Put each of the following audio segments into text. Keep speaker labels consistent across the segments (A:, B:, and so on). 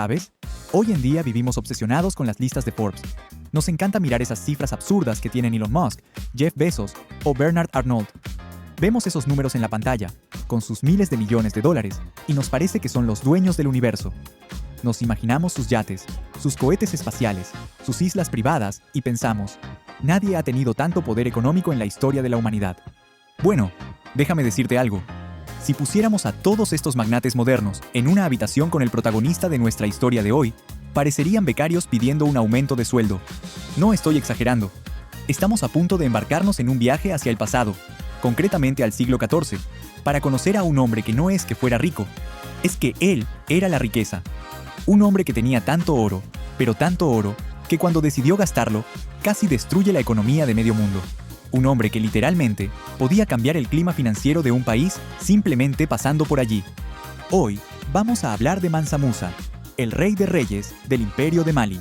A: ¿Sabes? Hoy en día vivimos obsesionados con las listas de Forbes. Nos encanta mirar esas cifras absurdas que tienen Elon Musk, Jeff Bezos o Bernard Arnault. Vemos esos números en la pantalla, con sus miles de millones de dólares, y nos parece que son los dueños del universo. Nos imaginamos sus yates, sus cohetes espaciales, sus islas privadas y pensamos, nadie ha tenido tanto poder económico en la historia de la humanidad. Bueno, déjame decirte algo. Si pusiéramos a todos estos magnates modernos en una habitación con el protagonista de nuestra historia de hoy, parecerían becarios pidiendo un aumento de sueldo. No estoy exagerando. Estamos a punto de embarcarnos en un viaje hacia el pasado, concretamente al siglo XIV, para conocer a un hombre que no es que fuera rico, es que él era la riqueza. Un hombre que tenía tanto oro, pero tanto oro, que cuando decidió gastarlo, casi destruye la economía de medio mundo. Un hombre que literalmente podía cambiar el clima financiero de un país simplemente pasando por allí. Hoy vamos a hablar de Mansa Musa, el rey de reyes del Imperio de Mali.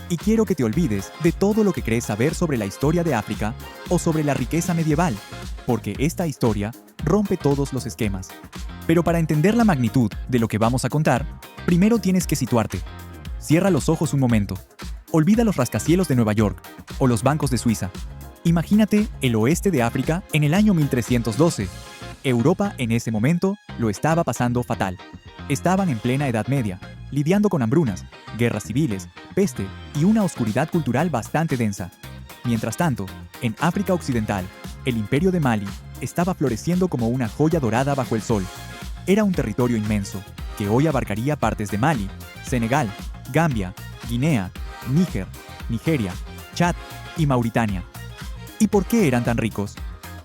A: Y quiero que te olvides de todo lo que crees saber sobre la historia de África o sobre la riqueza medieval, porque esta historia rompe todos los esquemas. Pero para entender la magnitud de lo que vamos a contar, primero tienes que situarte. Cierra los ojos un momento. Olvida los rascacielos de Nueva York o los bancos de Suiza. Imagínate el oeste de África en el año 1312. Europa en ese momento lo estaba pasando fatal. Estaban en plena Edad Media, lidiando con hambrunas, guerras civiles, peste y una oscuridad cultural bastante densa. Mientras tanto, en África Occidental, el Imperio de Mali estaba floreciendo como una joya dorada bajo el sol. Era un territorio inmenso, que hoy abarcaría partes de Mali, Senegal, Gambia, Guinea, Níger, Nigeria, Chad y Mauritania. ¿Y por qué eran tan ricos?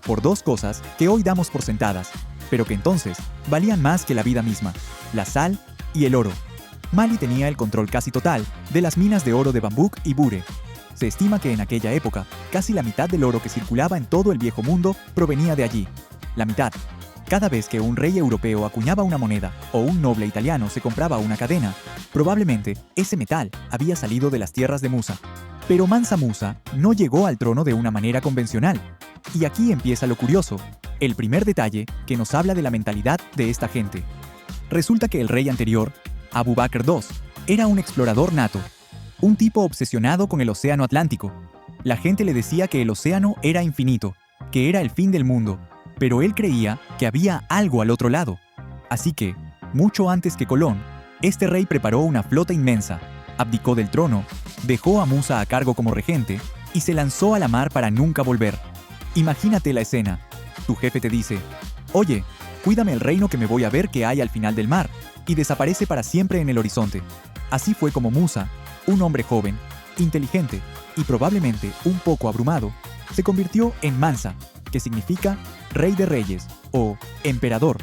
A: Por dos cosas que hoy damos por sentadas, pero que entonces valían más que la vida misma: la sal y el oro. Mali tenía el control casi total de las minas de oro de Bambouk y Bure. Se estima que en aquella época, casi la mitad del oro que circulaba en todo el viejo mundo provenía de allí. La mitad. Cada vez que un rey europeo acuñaba una moneda o un noble italiano se compraba una cadena, probablemente ese metal había salido de las tierras de Musa. Pero Mansa Musa no llegó al trono de una manera convencional. Y aquí empieza lo curioso, el primer detalle que nos habla de la mentalidad de esta gente. Resulta que el rey anterior, Abu Bakr II, era un explorador nato, un tipo obsesionado con el océano Atlántico. La gente le decía que el océano era infinito, que era el fin del mundo, pero él creía que había algo al otro lado. Así que, mucho antes que Colón, este rey preparó una flota inmensa, abdicó del trono, dejó a Musa a cargo como regente y se lanzó a la mar para nunca volver. Imagínate la escena. Tu jefe te dice, oye, cuídame el reino que me voy a ver qué hay al final del mar, y desaparece para siempre en el horizonte. Así fue como Musa, un hombre joven, inteligente y probablemente un poco abrumado, se convirtió en Mansa, que significa rey de reyes o emperador.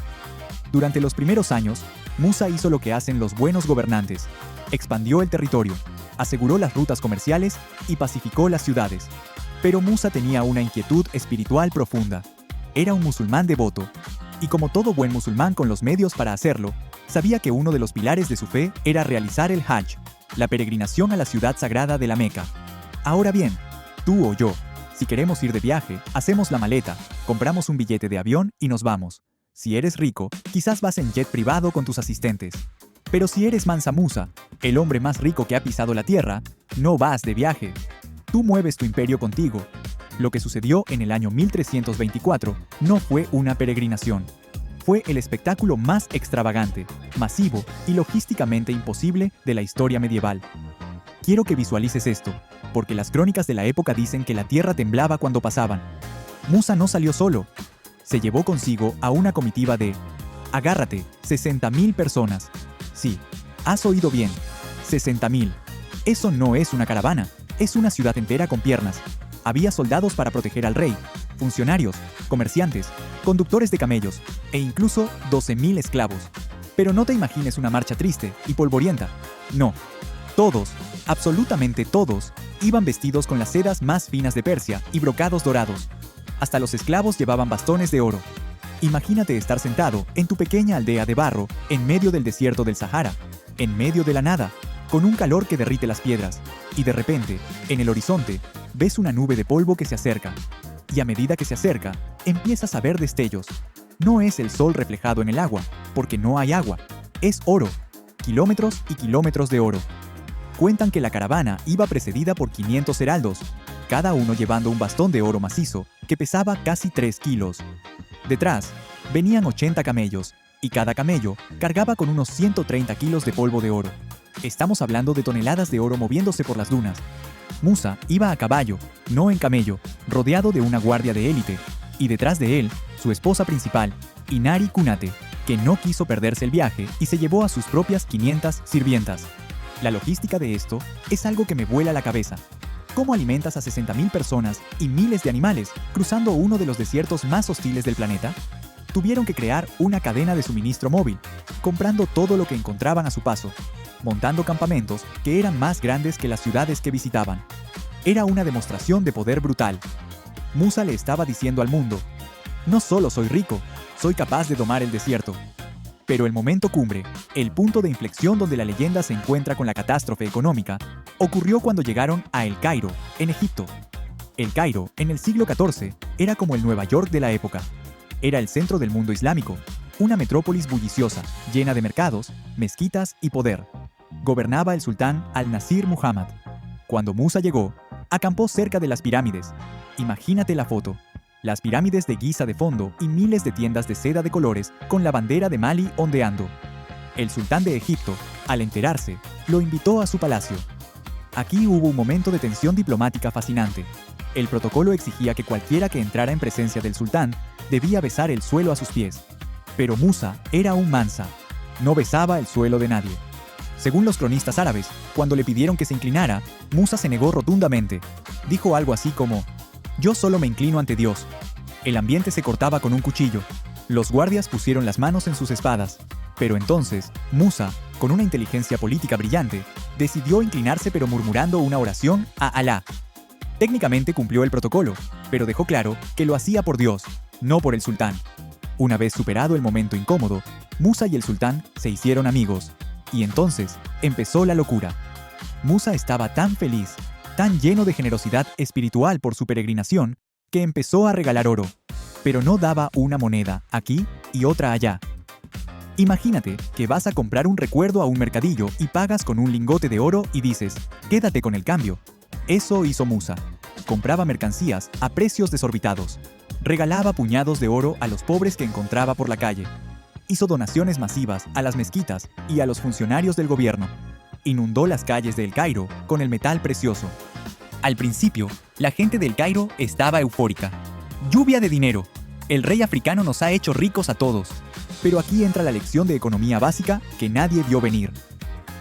A: Durante los primeros años, Musa hizo lo que hacen los buenos gobernantes: expandió el territorio, aseguró las rutas comerciales y pacificó las ciudades. Pero Musa tenía una inquietud espiritual profunda. Era un musulmán devoto, y como todo buen musulmán con los medios para hacerlo, sabía que uno de los pilares de su fe era realizar el Hajj, la peregrinación a la ciudad sagrada de la Meca. Ahora bien, tú o yo, si queremos ir de viaje, hacemos la maleta, compramos un billete de avión y nos vamos. Si eres rico, quizás vas en jet privado con tus asistentes. Pero si eres Mansa Musa, el hombre más rico que ha pisado la tierra, no vas de viaje. Tú mueves tu imperio contigo. Lo que sucedió en el año 1324 no fue una peregrinación. Fue el espectáculo más extravagante, masivo y logísticamente imposible de la historia medieval. Quiero que visualices esto, porque las crónicas de la época dicen que la tierra temblaba cuando pasaban. Musa no salió solo. Se llevó consigo a una comitiva de, agárrate, 60.000 personas. Sí, has oído bien, 60.000. Eso no es una caravana, es una ciudad entera con piernas. Había soldados para proteger al rey, funcionarios, comerciantes, conductores de camellos e incluso 12.000 esclavos. Pero no te imagines una marcha triste y polvorienta. No. Todos, absolutamente todos, iban vestidos con las sedas más finas de Persia y brocados dorados. Hasta los esclavos llevaban bastones de oro. Imagínate estar sentado en tu pequeña aldea de barro en medio del desierto del Sahara, en medio de la nada, con un calor que derrite las piedras, y de repente, en el horizonte, ves una nube de polvo que se acerca. Y a medida que se acerca, empiezas a ver destellos. No es el sol reflejado en el agua, porque no hay agua. Es oro. kilómetros y kilómetros de oro. Cuentan que la caravana iba precedida por 500 heraldos, cada uno llevando un bastón de oro macizo que pesaba casi 3 kilos. Detrás, venían 80 camellos, y cada camello cargaba con unos 130 kilos de polvo de oro. Estamos hablando de toneladas de oro moviéndose por las dunas. Musa iba a caballo, no en camello, rodeado de una guardia de élite, y detrás de él, su esposa principal, Inari Kunate, que no quiso perderse el viaje y se llevó a sus propias 500 sirvientas. La logística de esto es algo que me vuela la cabeza. ¿Cómo alimentas a 60.000 personas y miles de animales cruzando uno de los desiertos más hostiles del planeta? Tuvieron que crear una cadena de suministro móvil, comprando todo lo que encontraban a su paso, montando campamentos que eran más grandes que las ciudades que visitaban. Era una demostración de poder brutal. Musa le estaba diciendo al mundo: no solo soy rico, soy capaz de domar el desierto. Pero el momento cumbre, el punto de inflexión donde la leyenda se encuentra con la catástrofe económica, ocurrió cuando llegaron a El Cairo, en Egipto. El Cairo, en el siglo XIV, era como el Nueva York de la época. Era el centro del mundo islámico, una metrópolis bulliciosa, llena de mercados, mezquitas y poder. Gobernaba el sultán Al-Nasir Muhammad. Cuando Musa llegó, acampó cerca de las pirámides. Imagínate la foto. Las pirámides de Giza de fondo y miles de tiendas de seda de colores con la bandera de Mali ondeando. El sultán de Egipto, al enterarse, lo invitó a su palacio. Aquí hubo un momento de tensión diplomática fascinante. El protocolo exigía que cualquiera que entrara en presencia del sultán debía besar el suelo a sus pies. Pero Musa era un mansa. No besaba el suelo de nadie. Según los cronistas árabes, cuando le pidieron que se inclinara, Musa se negó rotundamente. Dijo algo así como: yo solo me inclino ante Dios. El ambiente se cortaba con un cuchillo. Los guardias pusieron las manos en sus espadas. Pero entonces, Musa, con una inteligencia política brillante, decidió inclinarse pero murmurando una oración a Alá. Técnicamente cumplió el protocolo, pero dejó claro que lo hacía por Dios, no por el sultán. Una vez superado el momento incómodo, Musa y el sultán se hicieron amigos. Y entonces empezó la locura. Musa estaba tan feliz, tan lleno de generosidad espiritual por su peregrinación, que empezó a regalar oro, pero no daba una moneda aquí y otra allá. Imagínate que vas a comprar un recuerdo a un mercadillo y pagas con un lingote de oro y dices: quédate con el cambio. Eso hizo Musa. Compraba mercancías a precios desorbitados. Regalaba puñados de oro a los pobres que encontraba por la calle. Hizo donaciones masivas a las mezquitas y a los funcionarios del gobierno. Inundó las calles de El Cairo con el metal precioso. Al principio, la gente del Cairo estaba eufórica. ¡Lluvia de dinero! El rey africano nos ha hecho ricos a todos. Pero aquí entra la lección de economía básica que nadie vio venir.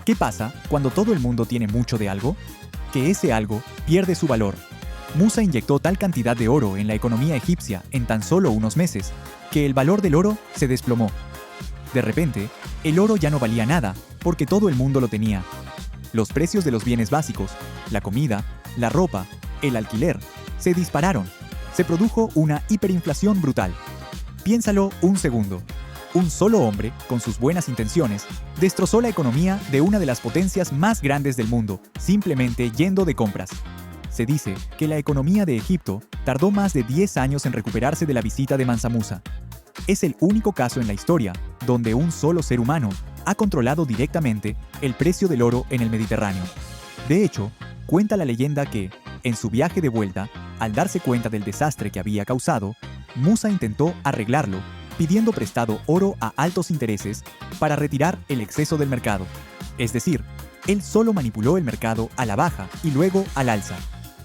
A: ¿Qué pasa cuando todo el mundo tiene mucho de algo? Que ese algo pierde su valor. Musa inyectó tal cantidad de oro en la economía egipcia en tan solo unos meses, que el valor del oro se desplomó. De repente, el oro ya no valía nada, porque todo el mundo lo tenía. Los precios de los bienes básicos, la comida, la ropa, el alquiler, se dispararon. Se produjo una hiperinflación brutal. Piénsalo un segundo. Un solo hombre, con sus buenas intenciones, destrozó la economía de una de las potencias más grandes del mundo, simplemente yendo de compras. Se dice que la economía de Egipto tardó más de 10 años en recuperarse de la visita de Mansa Musa. Es el único caso en la historia donde un solo ser humano ha controlado directamente el precio del oro en el Mediterráneo. De hecho, cuenta la leyenda que, en su viaje de vuelta, al darse cuenta del desastre que había causado, Musa intentó arreglarlo, pidiendo prestado oro a altos intereses para retirar el exceso del mercado. Es decir, él solo manipuló el mercado a la baja y luego al alza.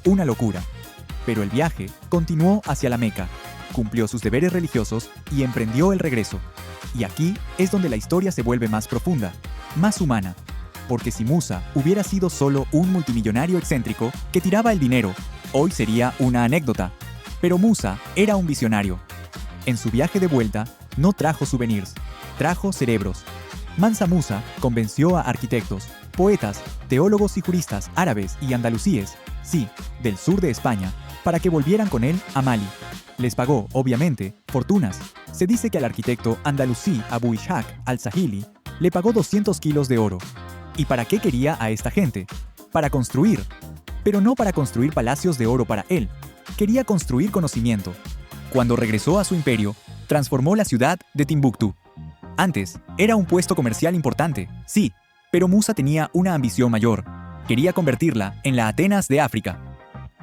A: Una locura. Pero el viaje continuó hacia la Meca, cumplió sus deberes religiosos y emprendió el regreso. Y aquí es donde la historia se vuelve más profunda, más humana. Porque si Musa hubiera sido solo un multimillonario excéntrico que tiraba el dinero, hoy sería una anécdota. Pero Musa era un visionario. En su viaje de vuelta, no trajo souvenirs, trajo cerebros. Mansa Musa convenció a arquitectos, poetas, teólogos y juristas árabes y andalusíes, sí, del sur de España, para que volvieran con él a Mali. Les pagó, obviamente, fortunas. Se dice que al arquitecto andalusí Abu Ishaq al-Sahili le pagó 200 kilos de oro. ¿Y para qué quería a esta gente? Para construir. Pero no para construir palacios de oro para él. Quería construir conocimiento. Cuando regresó a su imperio, transformó la ciudad de Timbuktu. Antes, era un puesto comercial importante, sí, Pero Musa tenía una ambición mayor. Quería convertirla en la Atenas de África.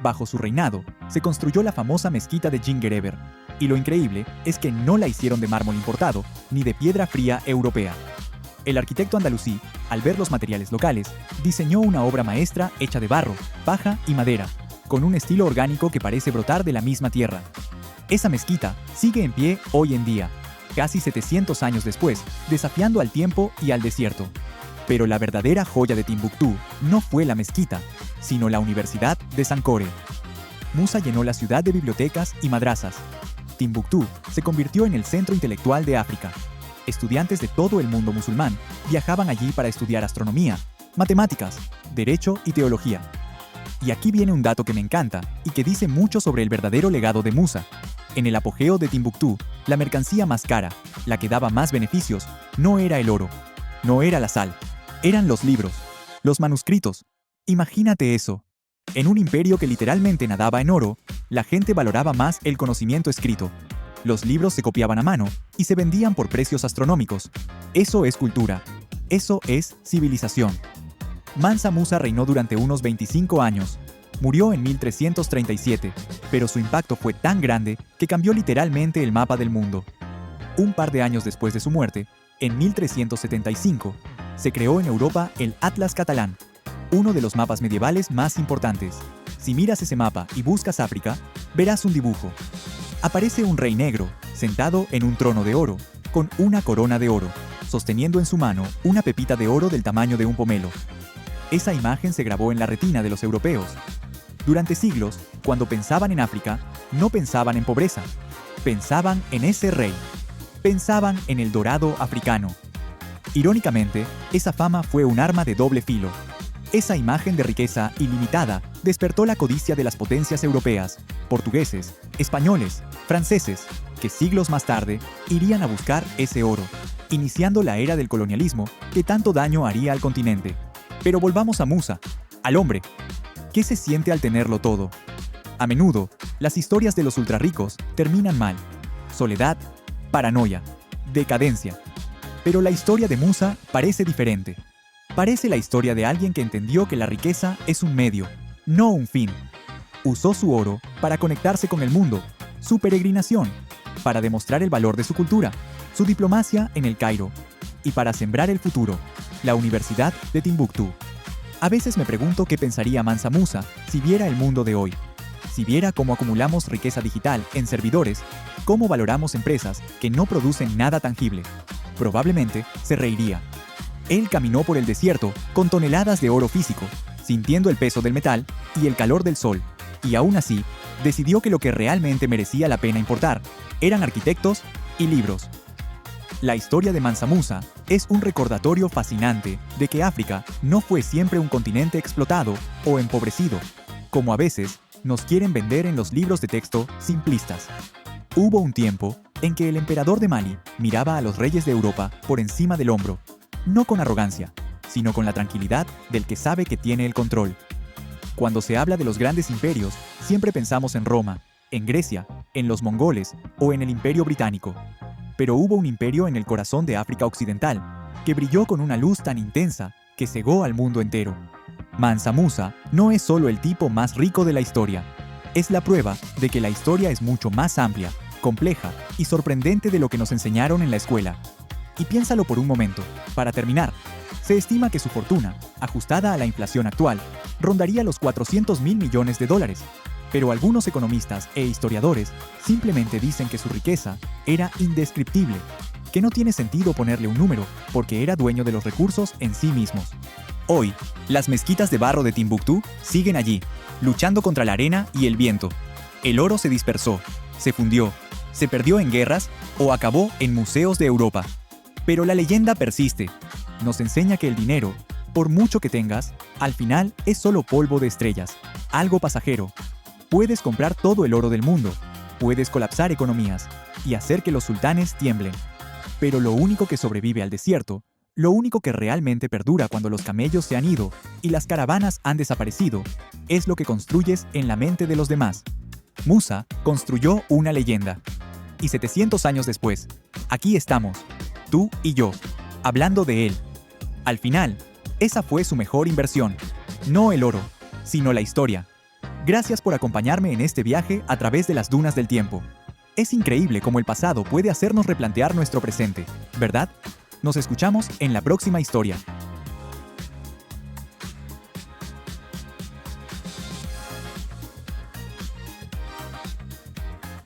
A: Bajo su reinado, se construyó la famosa mezquita de Djinguereber, y lo increíble es que no la hicieron de mármol importado ni de piedra fría europea. El arquitecto andalusí, al ver los materiales locales, diseñó una obra maestra hecha de barro, paja y madera, con un estilo orgánico que parece brotar de la misma tierra. Esa mezquita sigue en pie hoy en día, casi 700 años después, desafiando al tiempo y al desierto. Pero la verdadera joya de Timbuktu no fue la mezquita, sino la Universidad de Sankore. Musa llenó la ciudad de bibliotecas y madrasas. Timbuktu se convirtió en el centro intelectual de África. Estudiantes de todo el mundo musulmán viajaban allí para estudiar astronomía, matemáticas, derecho y teología. Y aquí viene un dato que me encanta y que dice mucho sobre el verdadero legado de Musa. En el apogeo de Timbuktu, la mercancía más cara, la que daba más beneficios, no era el oro, no era la sal, eran los libros, los manuscritos. Imagínate eso. En un imperio que literalmente nadaba en oro, la gente valoraba más el conocimiento escrito. Los libros se copiaban a mano y se vendían por precios astronómicos. Eso es cultura. Eso es civilización. Mansa Musa reinó durante unos 25 años. Murió en 1337, pero su impacto fue tan grande que cambió literalmente el mapa del mundo. Un par de años después de su muerte, en 1375, se creó en Europa el Atlas Catalán, uno de los mapas medievales más importantes. Si miras ese mapa y buscas África, verás un dibujo. Aparece un rey negro, sentado en un trono de oro, con una corona de oro, sosteniendo en su mano una pepita de oro del tamaño de un pomelo. Esa imagen se grabó en la retina de los europeos. Durante siglos, cuando pensaban en África, no pensaban en pobreza. Pensaban en ese rey. Pensaban en el dorado africano. Irónicamente, esa fama fue un arma de doble filo. Esa imagen de riqueza ilimitada despertó la codicia de las potencias europeas, portugueses, españoles, franceses, que siglos más tarde irían a buscar ese oro, iniciando la era del colonialismo que tanto daño haría al continente. Pero volvamos a Musa, al hombre. ¿Qué se siente al tenerlo todo? A menudo, las historias de los ultrarricos terminan mal. Soledad, paranoia, decadencia. Pero la historia de Musa parece diferente. Parece la historia de alguien que entendió que la riqueza es un medio, no un fin. Usó su oro para conectarse con el mundo, su peregrinación, para demostrar el valor de su cultura, su diplomacia en el Cairo, y para sembrar el futuro, la Universidad de Timbuktu. A veces me pregunto qué pensaría Mansa Musa si viera el mundo de hoy. Si viera cómo acumulamos riqueza digital en servidores, cómo valoramos empresas que no producen nada tangible. Probablemente se reiría. Él caminó por el desierto con toneladas de oro físico, sintiendo el peso del metal y el calor del sol, y aún así, decidió que lo que realmente merecía la pena importar eran arquitectos y libros. La historia de Mansa Musa es un recordatorio fascinante de que África no fue siempre un continente explotado o empobrecido, como a veces nos quieren vender en los libros de texto simplistas. Hubo un tiempo en que el emperador de Mali miraba a los reyes de Europa por encima del hombro, no con arrogancia, sino con la tranquilidad del que sabe que tiene el control. Cuando se habla de los grandes imperios, siempre pensamos en Roma, en Grecia, en los mongoles o en el Imperio Británico. Pero hubo un imperio en el corazón de África Occidental, que brilló con una luz tan intensa que cegó al mundo entero. Mansa Musa no es solo el tipo más rico de la historia, es la prueba de que la historia es mucho más amplia, compleja y sorprendente de lo que nos enseñaron en la escuela. Y piénsalo por un momento, para terminar. Se estima que su fortuna, ajustada a la inflación actual, rondaría los 400.000 millones de dólares. Pero algunos economistas e historiadores simplemente dicen que su riqueza era indescriptible, que no tiene sentido ponerle un número porque era dueño de los recursos en sí mismos. Hoy, las mezquitas de barro de Timbuktu siguen allí, luchando contra la arena y el viento. El oro se dispersó, se fundió, se perdió en guerras o acabó en museos de Europa. Pero la leyenda persiste. Nos enseña que el dinero, por mucho que tengas, al final es solo polvo de estrellas, algo pasajero. Puedes comprar todo el oro del mundo, puedes colapsar economías y hacer que los sultanes tiemblen. Pero lo único que sobrevive al desierto, lo único que realmente perdura cuando los camellos se han ido y las caravanas han desaparecido, es lo que construyes en la mente de los demás. Musa construyó una leyenda. Y 700 años después, aquí estamos, tú y yo, hablando de él. Al final, Esa fue su mejor inversión. No el oro, sino la historia. Gracias por acompañarme en este viaje a través de las dunas del tiempo. Es increíble cómo el pasado puede hacernos replantear nuestro presente, ¿verdad? Nos escuchamos en la próxima historia.